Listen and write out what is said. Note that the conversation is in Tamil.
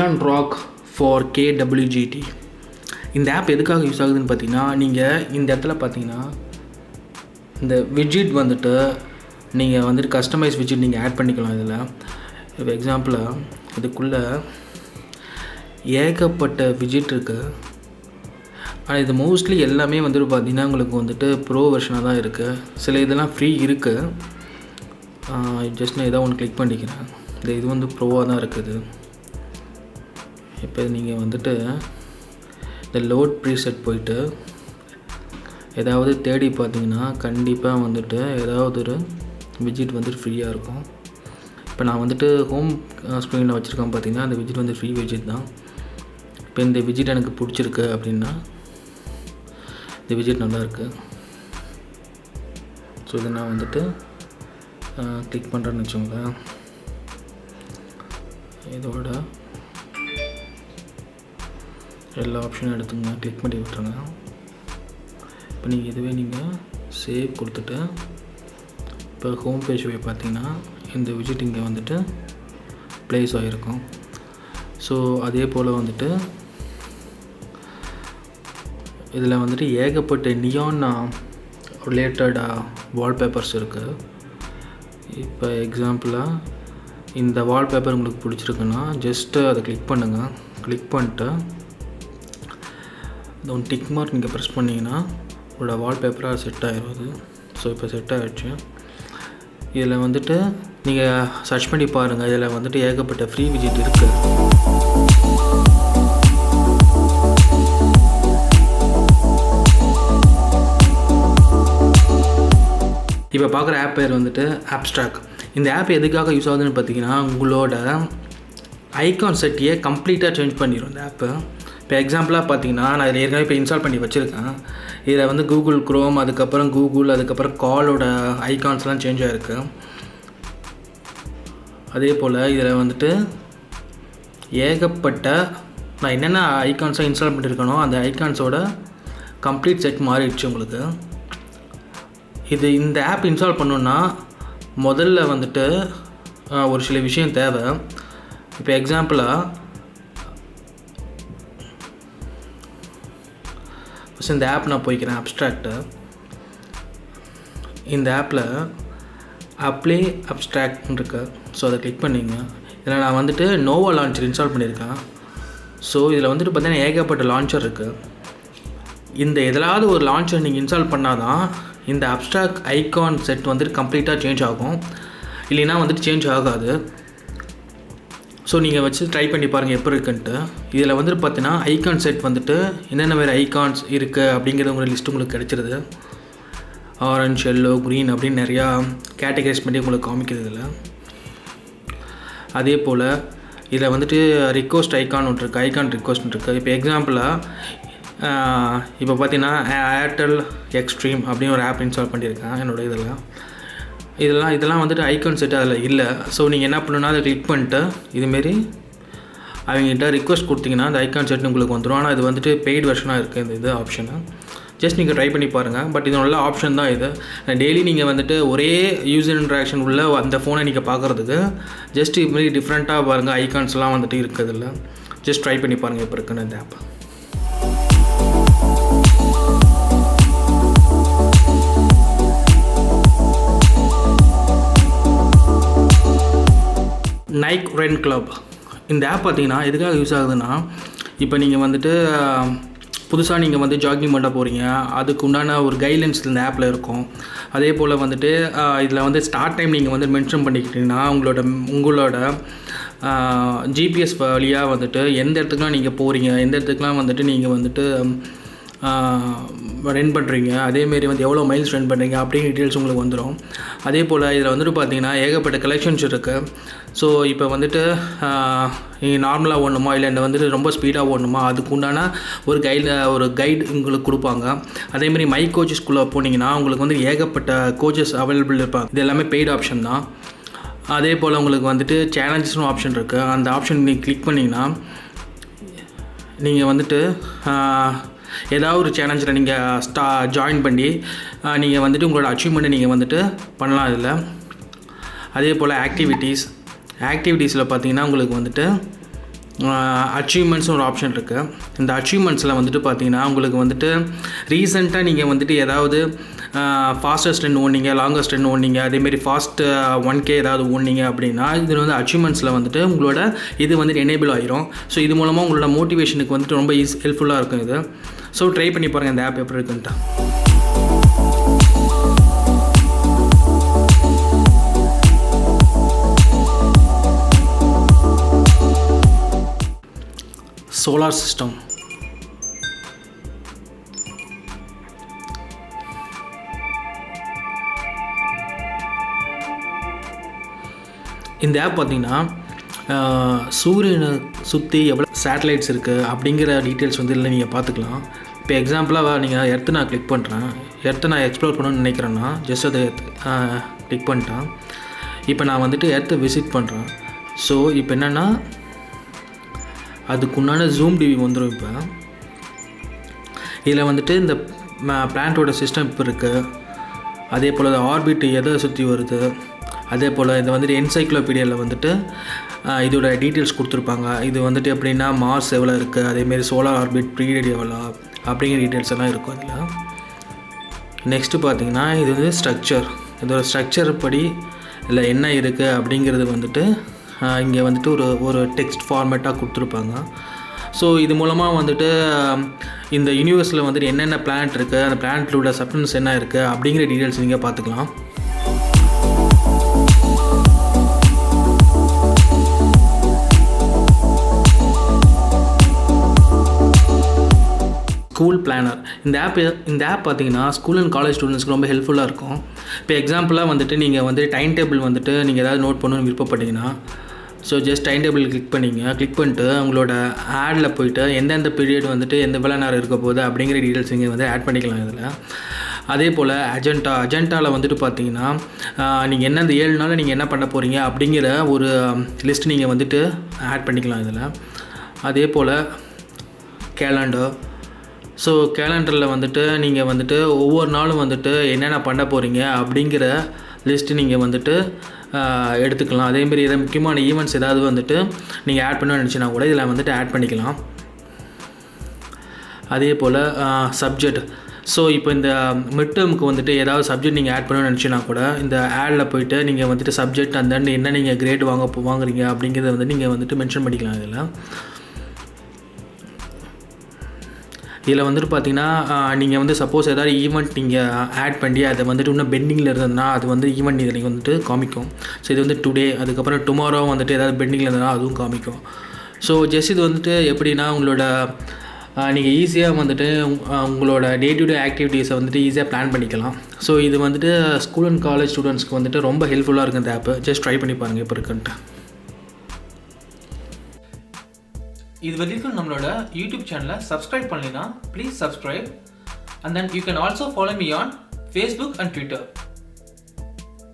drag and drop for KWGT. இந்த ஆப் எதுக்காக யூஸ் ஆகுதுன்னு பார்த்தீங்கன்னா, நீங்கள் இந்த இடத்துல பார்த்தீங்கன்னா இந்த widget வந்துட்டு நீங்கள் வந்துட்டு கஸ்டமைஸ் widget நீங்கள் ஆட் பண்ணிக்கலாம். இதில் இப்போ எக்ஸாம்பிளாக இதுக்குள்ளே ஏகப்பட்ட widget இருக்குது. ஆனால் இது மோஸ்ட்லி எல்லாமே வந்துட்டு பார்த்திங்கன்னா உங்களுக்கு வந்துட்டு ப்ரோ வெர்ஷனாக தான் இருக்குது. சில இதெல்லாம் ஃப்ரீ இருக்குது. ஜஸ்ட் நான் ஏதாவது ஒன்று கிளிக் பண்ணிக்கிறேன். இது வந்து ப்ரோவாக தான் இருக்குது. இப்போ நீங்கள் வந்துட்டு இந்த லோட் ப்ரீசெட் போயிட்டு ஏதாவது தேடி பார்த்தீங்கன்னா கண்டிப்பாக வந்துட்டு ஏதாவது ஒரு widget வந்துட்டு ஃப்ரீயாக இருக்கும். இப்போ நான் வந்துட்டு ஹோம் ஸ்க்ரீனில் வச்சுருக்கேன். பார்த்தீங்கன்னா அந்த widget வந்து ஃப்ரீ widget தான். இப்போ இந்த widget எனக்கு பிடிச்சிருக்கு அப்படின்னா இந்த widget நல்லாயிருக்கு. ஸோ இதை நான் வந்துட்டு கிளிக் பண்ணுறேன்னு வச்சுக்கோங்களேன். இதோட எல்லா ஆப்ஷனும் எடுத்துங்க, கிளிக் பண்ணி விட்டுருங்க. இப்போ நீங்கள் இதுவே நீங்கள் சேவ் கொடுத்துட்டு இப்போ ஹோம் பேஜ் போய் பார்த்தீங்கன்னா இந்த widget இங்கே வந்துட்டு ப்ளேஸ் ஆகிருக்கும். ஸோ அதே போல் வந்துட்டு இதில் வந்துட்டு ஏகப்பட்ட நியான் ரிலேட்டடாக வால்பேப்பர்ஸ் இருக்குது. இப்போ எக்ஸாம்பிளாக இந்த வால்பேப்பர் உங்களுக்கு பிடிச்சிருக்குன்னா ஜஸ்ட்டு அதை கிளிக் பண்ணுங்கள். கிளிக் பண்ணிட்டு இந்த ஒன்று டிக் மார்க் நீங்கள் ப்ரெஸ் பண்ணிங்கன்னா உங்களோட வால்பேப்பராக செட் ஆகிடுது. ஸோ இப்போ செட் ஆகிடுச்சு. இதில் வந்துட்டு நீங்கள் சர்ச் பண்ணி பாருங்கள். இதில் வந்துட்டு ஏகப்பட்ட ஃப்ரீ widget இருக்குது. இப்போ பார்க்குற ஆப் பேர் வந்துட்டு Appstract. இந்த ஆப் எதுக்காக யூஸ் ஆகுதுன்னு பார்த்தீங்கன்னா, உங்களோட ஐகான் செட்டையே கம்ப்ளீட்டாக சேஞ்ச் பண்ணிடும் இந்த ஆப்பு. இப்போ எக்ஸாம்பிளாக பார்த்தீங்கன்னா நான் இதில் ஏற்கனவே இப்போ இன்ஸ்டால் பண்ணி வச்சுருக்கேன். இதில் வந்து கூகுள் க்ரோம், அதுக்கப்புறம் கூகுள், அதுக்கப்புறம் காலோட ஐகான்ஸ்லாம் சேஞ்ச் ஆகிருக்கு. அதே போல் இதில் வந்துட்டு ஏகப்பட்ட நான் என்னென்ன ஐகான்ஸாக இன்ஸ்டால் பண்ணியிருக்கனோ அந்த ஐகான்ஸோட கம்ப்ளீட் செட் மாறிடுச்சு உங்களுக்கு. இந்த ஆப் இன்ஸ்டால் பண்ணணுன்னா முதல்ல வந்துட்டு ஒரு சில விஷயம் தேவை. இப்போ எக்ஸாம்பிளாக ஃபஸ்ட் இந்த ஆப் நான் போய்க்கிறேன். Appstract. இந்த ஆப்பில் அப்ளை Appstract இருக்கு. ஸோ அதை கிளிக் பண்ணிங்க. இதில் நான் வந்துட்டு நோவா லான்ச்சர் இன்ஸ்டால் பண்ணியிருக்கேன். ஸோ இதில் வந்துட்டு பார்த்தீங்கன்னா ஏகப்பட்ட லான்ச்சர் இருக்குது. இந்த எதாவது ஒரு லான்ச்சர் நீங்கள் இன்ஸ்டால் பண்ணால் தான் இந்த Appstract ஐகான் செட் வந்துட்டு கம்ப்ளீட்டாக சேஞ்ச் ஆகும். இல்லைன்னா வந்துட்டு சேஞ்ச் ஆகாது. ஸோ நீங்கள் வச்சு ட்ரை பண்ணி பாருங்கள் எப்படி இருக்குன்ட்டு. இதில் வந்துட்டு பார்த்தீங்கன்னா ஐகான் செட் வந்துட்டு என்னென்ன வேறு ஐகான்ஸ் இருக்குது அப்படிங்கிற ஒரு லிஸ்ட் உங்களுக்கு கிடச்சிருது. ஆரஞ்ச், எல்லோ, க்ரீன் அப்படின்னு நிறையா கேட்டகரைஸ் பண்ணி உங்களுக்கு காமிக்கிறது இதில். அதே போல் இதில் வந்துட்டு ரிக்வஸ்ட் ஐகான் ஒன்று இருக்குது, ஐகான் ரிக்வஸ்ட் இருக்குது. இப்போ எக்ஸாம்பிளாக இப்போ பார்த்தீங்கன்னா ஏர்டெல் எக்ஸ்ட்ரீம் அப்படின்னு ஒரு ஆப் இன்ஸ்டால் பண்ணியிருக்கேன் என்னோடய இதெல்லாம் வந்துட்டு ஐகான் செட் அதில் இல்லை. ஸோ நீங்கள் என்ன பண்ணணுன்னா அதை கிளிக் பண்ணிட்டு இதுமாரி அவங்ககிட்ட ரிக்வஸ்ட் கொடுத்தீங்கன்னா அந்த ஐகான் செட் உங்களுக்கு வந்துடும். ஆனால் இது வந்துட்டு பெய்டு வெர்ஷனாக இருக்குது இது ஆப்ஷனு. ஜஸ்ட் நீங்கள் ட்ரை பண்ணி பாருங்கள். பட் இது நல்ல ஆப்ஷன் தான் இது. டெய்லி நீங்கள் வந்துட்டு ஒரே யூசர் இன்ட்ராக்ஷன் உள்ள அந்த ஃபோனை நீங்கள் பார்க்குறதுக்கு ஜஸ்ட் இதுமாரி டிஃப்ரெண்ட்டாக பாருங்கள். ஐகான்ஸ்லாம் வந்துட்டு இருக்குது இல்லை. ஜஸ்ட் ட்ரை பண்ணி பாருங்கள் இப்போ இருக்குன்னு இந்த ஆப். Nike run club. இந்த ஆப் பார்த்தீங்கன்னா எதுக்காக யூஸ் ஆகுதுன்னா, இப்போ நீங்கள் வந்துட்டு புதுசாக நீங்கள் வந்து ஜாகிங் பண்ண போகிறீங்க, அதுக்கு உண்டான ஒரு கைட்லைன்ஸ் இந்த ஆப்பில் இருக்கும். அதே போல் வந்துட்டு இதில் வந்து ஸ்டார்ட் டைம் நீங்கள் வந்து மென்ஷன் பண்ணிக்கிட்டிங்கன்னா உங்களோட ஜிபிஎஸ் வழியாக வந்துட்டு எந்த இடத்துக்குலாம் நீங்கள் போகிறீங்க, எந்த இடத்துக்குலாம் வந்துட்டு நீங்கள் வந்துட்டு ரன் பண்ணுறீங்க, அதேமாரி வந்து எவ்வளோ மைல்ஸ் ரன் பண்ணுறீங்க அப்படிங்கிற டீட்டெயில்ஸ் உங்களுக்கு வந்துடும். அதே போல் இதில் வந்துட்டு பார்த்தீங்கன்னா ஏகப்பட்ட கலெக்ஷன்ஸ் இருக்குது. ஸோ இப்போ வந்துட்டு நீங்கள் நார்மலாக ஓடணுமா இல்லை வந்துட்டு ரொம்ப ஸ்பீடாக ஓடணுமா அதுக்கு உண்டான ஒரு கைடு உங்களுக்கு கொடுப்பாங்க. அதேமாதிரி மை கோச்சஸ்குள்ளே போனீங்கன்னா உங்களுக்கு வந்து ஏகப்பட்ட கோச்சஸ் அவைலபிள் இருப்பாங்க. இது எல்லாமே பெய்டு ஆப்ஷன் தான். அதே போல் உங்களுக்கு வந்துட்டு சேலஞ்சஸ்னு ஆப்ஷன் இருக்குது. அந்த ஆப்ஷன் நீங்கள் கிளிக் பண்ணிங்கன்னா நீங்கள் வந்துட்டு ஏதாவது ஒரு சேலஞ்சில் நீங்கள் ஜாயின் பண்ணி நீங்கள் வந்துட்டு உங்களோட அச்சீவ்மெண்ட்டை நீங்கள் வந்துட்டு பண்ணலாம் இதில். அதே போல் ஆக்டிவிட்டீஸில் பார்த்தீங்கன்னா உங்களுக்கு வந்துட்டு அச்சீவ்மெண்ட்ஸ்னு ஒரு ஆப்ஷன் இருக்குது. இந்த அச்சீவ்மெண்ட்ஸில் வந்துட்டு பார்த்தீங்கன்னா உங்களுக்கு வந்துட்டு ரீசெண்டாக நீங்கள் வந்துட்டு ஏதாவது ஃபாஸ்டஸ்ட் ரன் ஓடினீங்க, லாங்கஸ்ட் ரன் ஓடினீங்க, அதேமாரி ஃபாஸ்ட் 1K ஏதாவது ஓடினீங்க அப்படின்னா இதில் வந்து அச்சீவ்மெண்ட்ஸில் வந்துட்டு உங்களோட இது வந்துட்டு எனேபிள் ஆகிரும். ஸோ இது மூலமாக உங்களோட மோட்டிவேஷனுக்கு வந்துட்டு ரொம்ப ஹெல்ப்ஃபுல்லாக இருக்கும் இது. ஸோ ட்ரை பண்ணி பாருங்கள் இந்த ஆப் எப்படி இருக்குன்ட்டு. Solar system. இந்த ஆப் பார்த்திங்கன்னா சூரியனை சுற்றி எவ்வளோ சேட்டலைட்ஸ் இருக்குது அப்படிங்கிற டீட்டெயில்ஸ் வந்து இல்லை நீங்கள் பார்த்துக்கலாம். இப்போ எக்ஸாம்பிளாக நீங்கள் எர்த்து நான் கிளிக் பண்ணுறேன், எர்த்தை நான் எக்ஸ்ப்ளோர் பண்ணணும்னு நினைக்கிறேன்னா ஜஸ்ட் அதை கிளிக் பண்ணிட்டேன். இப்போ நான் வந்துட்டு எர்த்தை விசிட் பண்ணுறேன். ஸோ இப்போ என்னென்னா அதுக்குண்டான ஜூம் டிவி வந்துடும். இப்போ இதில் வந்துட்டு இந்த பிளான்ட்டோட சிஸ்டம் இப்போ இருக்குது, அதே போல் ஆர்பிட் எதை சுற்றி வருது, அதே போல் இது வந்துட்டு என்சைக்ளோபீடியாவில் வந்துட்டு இதோட டீட்டெயில்ஸ் கொடுத்துருப்பாங்க. இது வந்துட்டு எப்படின்னா மார்ஸ் எவ்வளோ இருக்குது, அதேமாரி சோலார் ஆர்பிட் பீரியட் எவ்வளோ அப்படிங்கிற டீட்டெயில்ஸ் எல்லாம் இருக்கும் அதில். நெக்ஸ்ட்டு பார்த்திங்கன்னா இது வந்து ஸ்ட்ரக்சர், இதோட ஸ்ட்ரக்சர் படி இல்லை என்ன இருக்குது அப்படிங்கிறது வந்துட்டு இங்கே வந்துட்டு ஒரு டெக்ஸ்ட் ஃபார்மேட்டாக கொடுத்துருப்பாங்க. ஸோ இது மூலமாக வந்துட்டு இந்த யூனிவர்ஸில் வந்துட்டு என்னென்ன பிளானட் இருக்குது, அந்த பிளானட்டில் உள்ள சப்ஸ்டன்ஸ் என்ன இருக்குது அப்படிங்கிற டீட்டெயில்ஸ் நீங்கள் பார்த்துக்கலாம். School planar. இந்த ஆப் பார்த்திங்கன்னா ஸ்கூல் அண்ட் காலேஜ் ஸ்டூடெண்ட்ஸ்க்கு ரொம்ப ஹெல்ப்ஃபுல்லாக இருக்கும். இப்போ எக்ஸாம்பிளாக வந்துட்டு நீங்கள் வந்து டைம் டேபிள் வந்துட்டு நீங்கள் ஏதாவது நோட் பண்ணணும்னு விருப்பப்பட்டீங்கன்னா so just time table click பண்ணிவிட்டு உங்களோட ஆடில் போய்ட்டு எந்தெந்த பீரியட் வந்துட்டு எந்த எவ்வளோ நேரம் இருக்க போகுது அப்படிங்கிற டீட்டெயில்ஸ் நீங்கள் வந்து ஆட் பண்ணிக்கலாம் இதில். அதே போல் அஜெண்டாவில் வந்துட்டு பார்த்தீங்கன்னா நீங்கள் என்ன இந்த 7 நாளில் நீங்கள் என்ன பண்ண போகிறீங்க அப்படிங்கிற ஒரு லிஸ்ட் நீங்கள் வந்துட்டு ஆட் பண்ணிக்கலாம் இதில். அதே போல் கேலண்டர். ஸோ கேலண்டரில் வந்துட்டு நீங்கள் வந்துட்டு ஒவ்வொரு நாளும் வந்துட்டு என்னென்ன பண்ண போகிறீங்க அப்படிங்கிற லிஸ்ட்டு நீங்கள் வந்துட்டு எடுத்துக்கலாம். அதேமாரி எதாவது முக்கியமான ஈவெண்ட்ஸ் ஏதாவது வந்துட்டு நீங்கள் ஆட் பண்ணணும்னு நினச்சினா கூட இதில் வந்துட்டு ஆட் பண்ணிக்கலாம். அதே போல் சப்ஜெக்ட். ஸோ இப்போ இந்த மிட் டேர்முக்கு வந்துட்டு ஏதாவது சப்ஜெக்ட் நீங்கள் ஆட் பண்ணணும்னு நினச்சினா கூட இந்த ஆடில் போய்ட்டு நீங்கள் வந்துட்டு சப்ஜெக்ட் அந்த என்ன நீங்கள் கிரேட் வாங்குறீங்க அப்படிங்கிறத வந்து நீங்கள் வந்துட்டு மென்ஷன் பண்ணிக்கலாம் இதில். இதில் வந்துட்டு பார்த்திங்கன்னா நீங்கள் வந்து சப்போஸ் ஏதாவது ஈவெண்ட் நீங்கள் ஆட் பண்ணி அதை வந்துட்டு இன்னும் பெண்டிங்கில் இருந்ததுன்னா அது வந்து ஈவெண்ட் இதில் நீங்கள் வந்துட்டு காமிக்கும். ஸோ இது வந்து டுடே, அதுக்கப்புறம் டுமாரோ வந்துட்டு ஏதாவது பெண்டிங்கில் இருந்ததுன்னா அதுவும் காமிக்கும். ஸோ ஜஸ்ட் இது வந்துட்டு எப்படின்னா உங்களோட நீங்கள் ஈஸியாக வந்துட்டு உங்களோட டே டு டே ஆக்டிவிட்டீஸை வந்துட்டு ஈஸியாக பிளான் பண்ணிக்கலாம். ஸோ இது வந்துட்டு ஸ்கூல் அண்ட் காலேஜ் ஸ்டூடெண்ட்ஸ்க்கு வந்துட்டு ரொம்ப ஹெல்ப்ஃபுல்லாக இருக்குது இந்த ஆப்பு. ஜஸ்ட் ட்ரை பண்ணி பாருங்கள் இப்போ இருக்குன்ட்டு. இது வரைக்கும் நம்மளோட யூடியூப் சேனலை சப்ஸ்கிரைப் பண்ணலைன்னா please subscribe, and then you can also follow me on Facebook and Twitter.